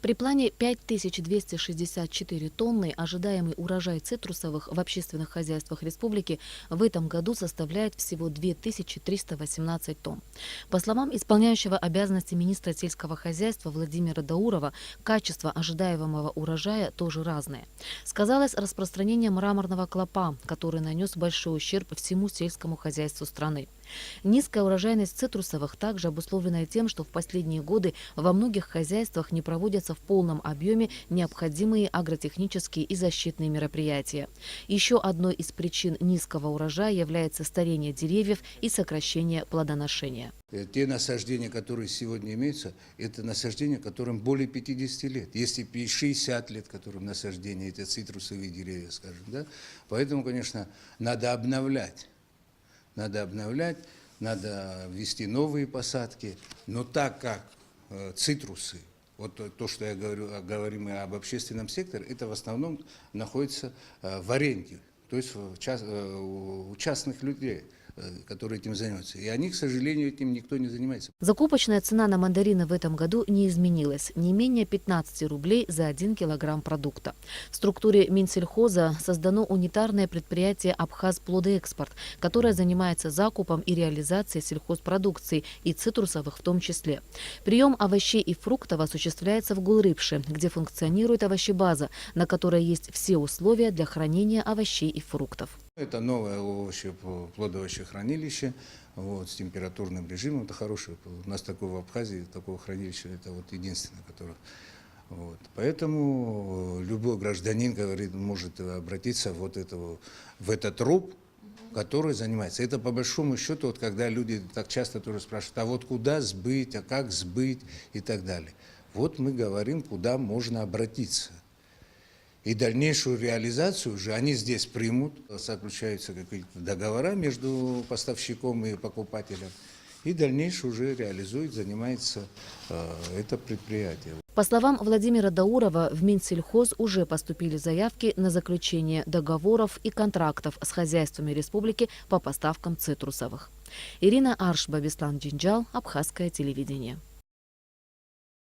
При плане 5264 тонны ожидаемый урожай цитрусовых в общественных хозяйствах республики в этом году составляет всего 2318 тонн. По словам исполняющего обязанности министра сельского хозяйства Владимира Даурова, качество ожидаемого урожая тоже разное. Сказалось распространение мраморного клопа, который нанес большой ущерб всему сельскому хозяйству страны. Низкая урожайность цитрусовых также обусловлена тем, что в последние годы во многих хозяйствах не проводятся в полном объеме необходимые агротехнические и защитные мероприятия. Еще одной из причин низкого урожая является старение деревьев и сокращение плодоношения. Те насаждения, которые сегодня имеются, это насаждения, которым более 50 лет. Если 60 лет, которым насаждения, эти цитрусовые деревья, скажем, да? Поэтому, конечно, надо обновлять. Надо ввести новые посадки, но так как цитрусы, вот то, что я говорю мы об общественном секторе, это в основном находится в аренде, то есть у частных людей, которые этим занимаются. И они, к сожалению, этим никто не занимается. Закупочная цена на мандарины в этом году не изменилась. Не менее 15 рублей за 1 килограмм продукта. В структуре Минсельхоза создано унитарное предприятие «Абхазплодэкспорт», которое занимается закупом и реализацией сельхозпродукции и цитрусовых в том числе. Прием овощей и фруктов осуществляется в Гулрипше, где функционирует овощебаза, на которой есть все условия для хранения овощей и фруктов. Это новое плодовощехранилище с температурным режимом. Это хорошее. У нас такого в Абхазии, такого хранилища, это вот единственное, которое. Поэтому любой гражданин, говорит, может обратиться в этот РУП, который занимается. Это по большому счету, когда люди так часто тоже спрашивают, а вот куда сбыть, а как сбыть и так далее. Вот мы говорим, куда можно обратиться. И дальнейшую реализацию уже они здесь примут, заключаются какие-то договора между поставщиком и покупателем, и дальнейшее уже реализует, занимается это предприятие. По словам Владимира Даурова, в Минсельхоз уже поступили заявки на заключение договоров и контрактов с хозяйствами республики по поставкам цитрусовых. Ирина Аршба, Беслан Джинджал, Абхазское телевидение.